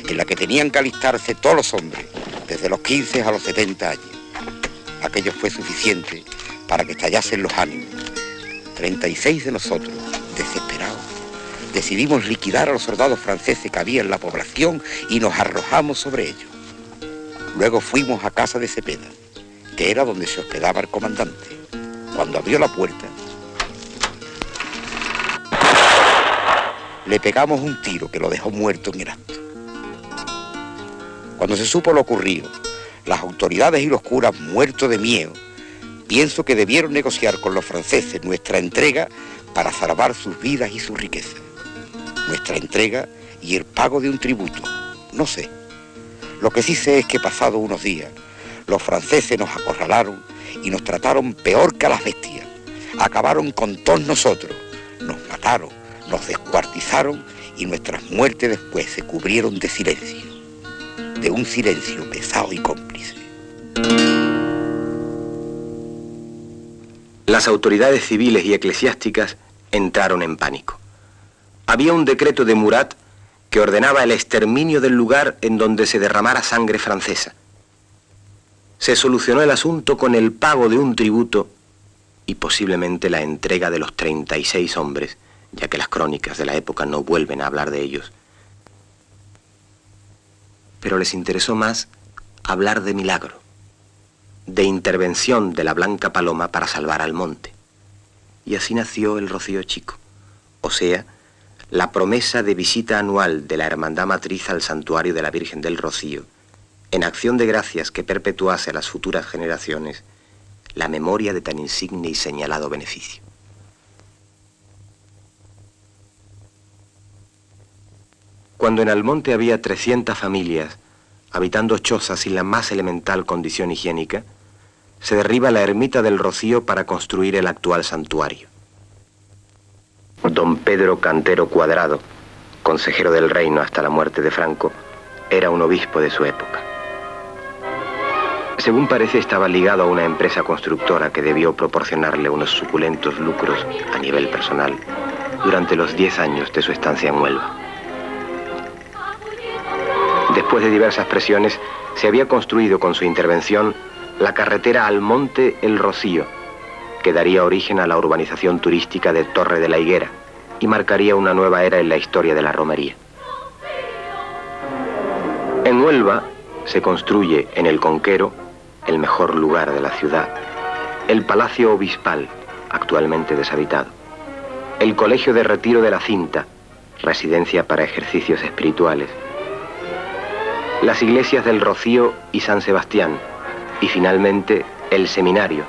en la que tenían que alistarse todos los hombres, desde los 15 a los 70 años. Aquello fue suficiente para que estallasen los ánimos. 36 de nosotros, desesperados, decidimos liquidar a los soldados franceses que había en la población y nos arrojamos sobre ellos. Luego fuimos a casa de Cepeda, que era donde se hospedaba el comandante. Cuando abrió la puerta, le pegamos un tiro que lo dejó muerto en el acto. Cuando se supo lo ocurrido, las autoridades y los curas, muertos de miedo, pienso que debieron negociar con los franceses nuestra entrega para salvar sus vidas y su riqueza. Nuestra entrega y el pago de un tributo, no sé. Lo que sí sé es que pasados unos días, los franceses nos acorralaron y nos trataron peor que a las bestias. Acabaron con todos nosotros, nos mataron, nos descuartizaron y nuestras muertes después se cubrieron de silencio, de un silencio pesado y cómplice. Las autoridades civiles y eclesiásticas entraron en pánico. Había un decreto de Murat que ordenaba el exterminio del lugar en donde se derramara sangre francesa. Se solucionó el asunto con el pago de un tributo y posiblemente la entrega de los 36 hombres, ya que las crónicas de la época no vuelven a hablar de ellos. Pero les interesó más hablar de milagro, de intervención de la Blanca Paloma para salvar al monte. Y así nació el Rocío Chico, o sea, la promesa de visita anual de la Hermandad Matriz al Santuario de la Virgen del Rocío, en acción de gracias que perpetuase a las futuras generaciones la memoria de tan insigne y señalado beneficio. Cuando en Almonte había 300 familias, habitando chozas sin la más elemental condición higiénica, se derriba la ermita del Rocío para construir el actual santuario. Don Pedro Cantero Cuadrado, consejero del reino hasta la muerte de Franco, era un obispo de su época. Según parece, estaba ligado a una empresa constructora que debió proporcionarle unos suculentos lucros a nivel personal durante los 10 años de su estancia en Huelva. Después de diversas presiones, se había construido con su intervención la carretera Almonte-El Rocío, que daría origen a la urbanización turística de Torre de la Higuera y marcaría una nueva era en la historia de la romería. En Huelva se construye en el Conquero, el mejor lugar de la ciudad, el Palacio Obispal, actualmente deshabitado, el Colegio de Retiro de la Cinta, residencia para ejercicios espirituales, las iglesias del Rocío y San Sebastián, y finalmente el seminario,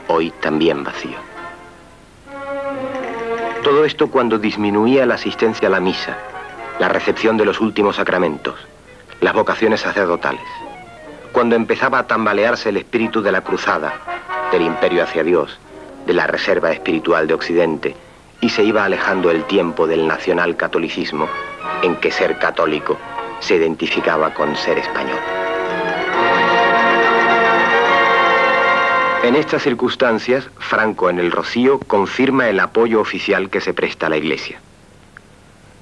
hoy también vacío. Todo esto cuando disminuía la asistencia a la misa, la recepción de los últimos sacramentos, las vocaciones sacerdotales. cuando empezaba a tambalearse el espíritu de la cruzada, del imperio hacia Dios, de la reserva espiritual de Occidente, y se iba alejando el tiempo del nacional catolicismo, en que ser católico se identificaba con ser español. En estas circunstancias, Franco en el Rocío confirma el apoyo oficial que se presta a la Iglesia.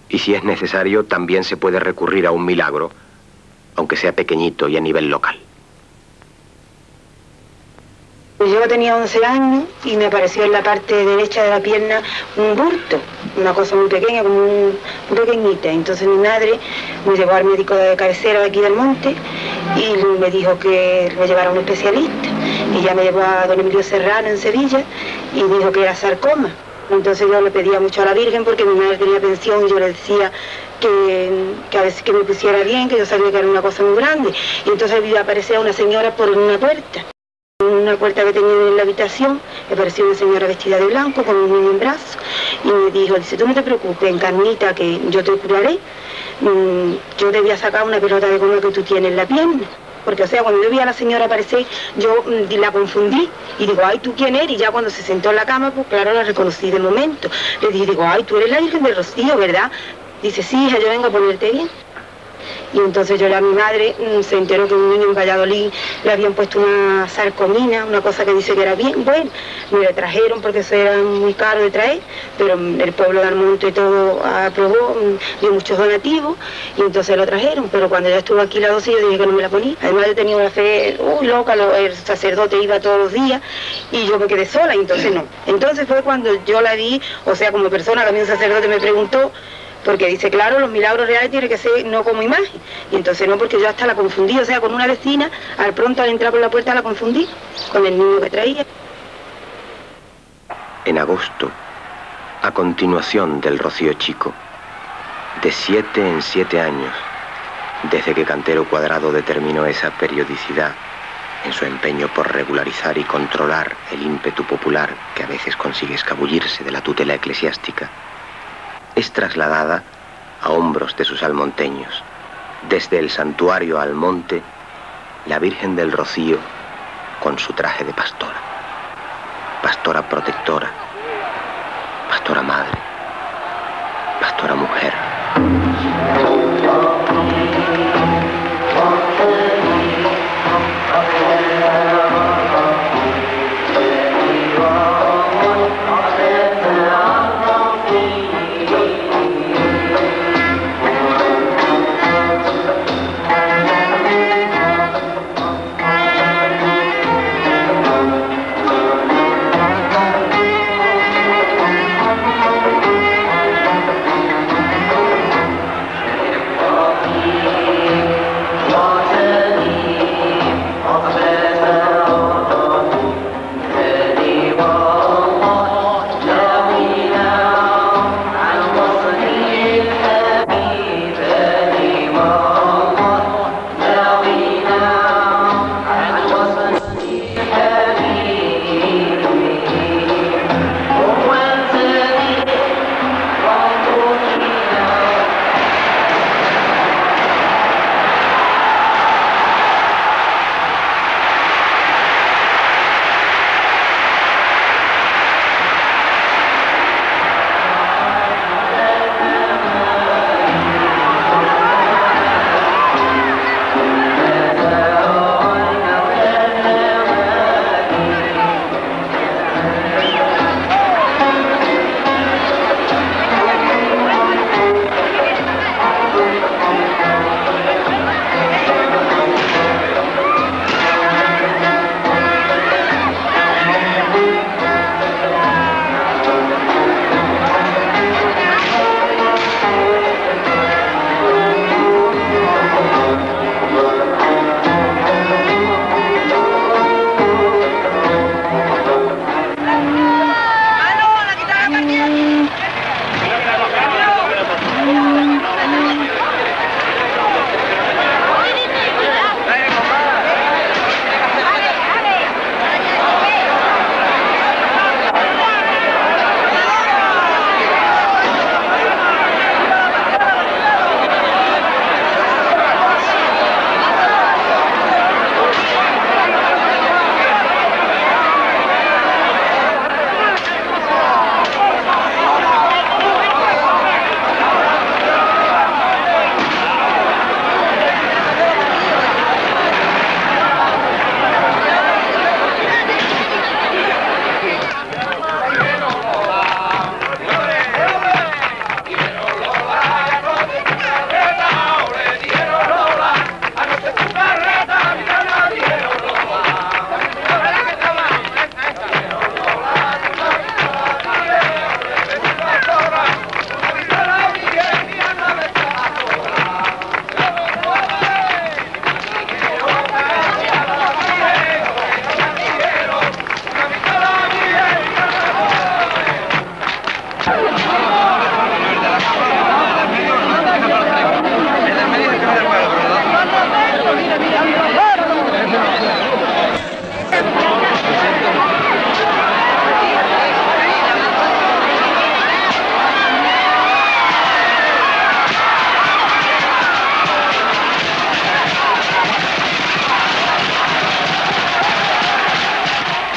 Y si es necesario, también se puede recurrir a un milagro, aunque sea pequeñito y a nivel local. Yo tenía 11 años y me apareció en la parte derecha de la pierna un bulto, una cosa muy pequeña, como muy pequeñita. Entonces mi madre me llevó al médico de cabecera de aquí del monte y me dijo que me llevara a un especialista. Y ya me llevó a don Emilio Serrano en Sevilla y dijo que era sarcoma. Entonces yo le pedía mucho a la Virgen porque mi madre tenía pensión y yo le decía que a veces que me pusiera bien, que yo sabía que era una cosa muy grande. Y entonces vi aparecer a una señora por una puerta. En una puerta que tenía en la habitación, apareció una señora vestida de blanco con un niño en brazos y me dijo, dice, tú no te preocupes, Encarnita, que yo te curaré. Yo te voy a sacar una pelota de goma que tú tienes en la pierna. Porque, o sea, cuando yo vi a la señora aparecer, yo la confundí y digo, ay, ¿tú quién eres? Y ya cuando se sentó en la cama, pues claro, la reconocí de momento. Le dije, digo, ay, tú eres la Virgen del Rocío, ¿verdad? Dice, sí, hija, yo vengo a ponerte bien. Y entonces yo, mi madre se enteró que un niño en Valladolid le habían puesto una sarcomina, una cosa que dice que era bien. Bueno, me la trajeron porque eso era muy caro de traer, pero el pueblo de Almonte todo aprobó, dio muchos donativos y entonces lo trajeron. Pero cuando ya estuvo aquí la dosis yo dije que no me la ponía. Además yo tenía una fe loca, el sacerdote iba todos los días y yo me quedé sola y entonces no. Entonces fue cuando yo la vi, o sea, como persona, que a mí un sacerdote me preguntó, porque dice, claro, los milagros reales tienen que ser no como imagen. Y entonces no, porque yo hasta la confundí, o sea, con una vecina, al pronto al entrar por la puerta la confundí con el niño que traía. En agosto, a continuación del Rocío Chico, de 7 en 7 años, desde que Cantero Cuadrado determinó esa periodicidad en su empeño por regularizar y controlar el ímpetu popular que a veces consigue escabullirse de la tutela eclesiástica, es trasladada a hombros de sus almonteños, desde el santuario al monte, la Virgen del Rocío con su traje de pastora. Pastora protectora, pastora madre, pastora mujer.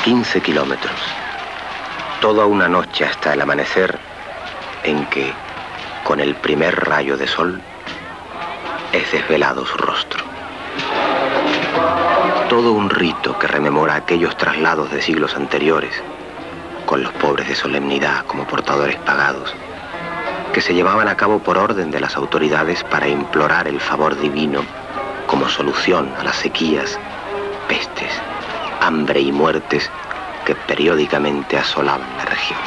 15 kilómetros. Toda una noche hasta el amanecer en que, con el primer rayo de sol, es desvelado su rostro. Todo un rito que rememora aquellos traslados de siglos anteriores, con los pobres de solemnidad como portadores pagados, que se llevaban a cabo por orden de las autoridades para implorar el favor divino como solución a las sequías, pestes, hambre y muertes que periódicamente asolaban la región.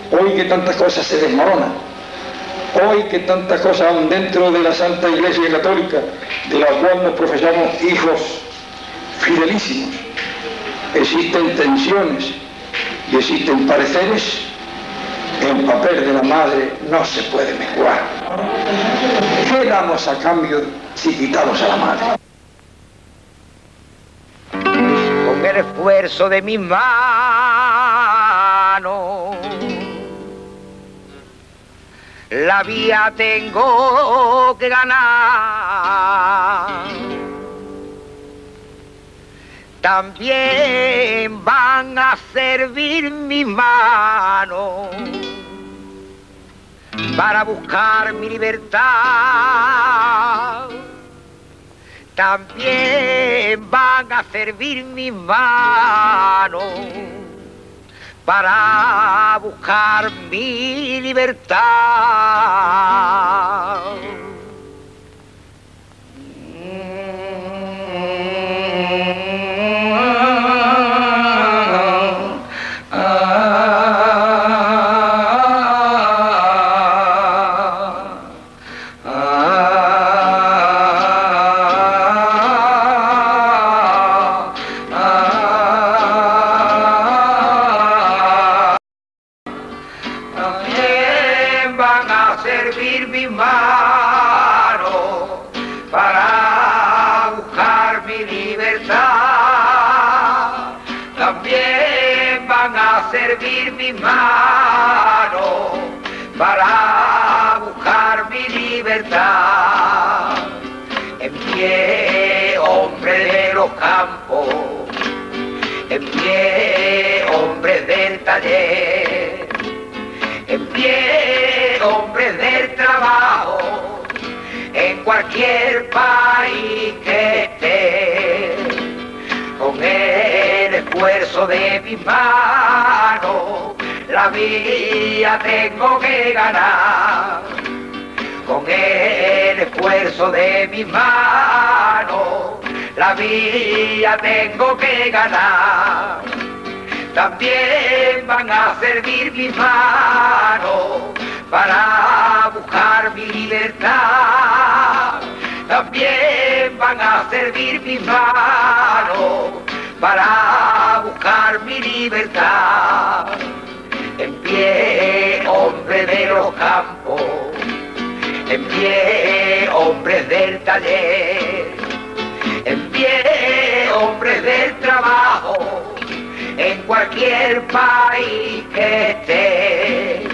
Hoy que tantas cosas se desmoronan, hoy que tantas cosas aún dentro de la Santa Iglesia Católica, de la cual nos profesamos hijos fidelísimos, existen tensiones y existen pareceres, el papel de la madre no se puede menguar. ¿Qué damos a cambio si quitamos a la madre? Con el esfuerzo de mis manos la vía tengo que ganar. También van a servir mis manos para buscar mi libertad. También van a servir mis manos para buscar mi libertad. Servir mis manos para buscar mi libertad. En pie, hombre de los campos, en pie, hombre del taller, en pie, hombre del trabajo, en cualquier país que esté, con el esfuerzo de mis manos, la vida tengo que ganar. Con el esfuerzo de mis manos, la vida tengo que ganar. También van a servir mis manos para buscar mi libertad. También van a servir mis manos para buscar mi libertad. En pie, hombre de los campos, en pie, hombres del taller, en pie, hombres del trabajo, en cualquier país que esté,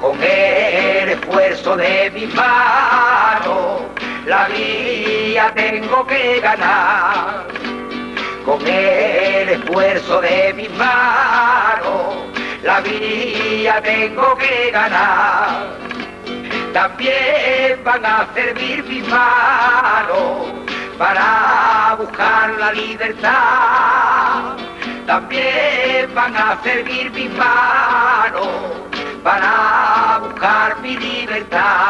con el esfuerzo de mis manos, la vida tengo que ganar. Con el esfuerzo de mis manos, la vida tengo que ganar. También van a servir mis manos para buscar la libertad. También van a servir mis manos para buscar mi libertad.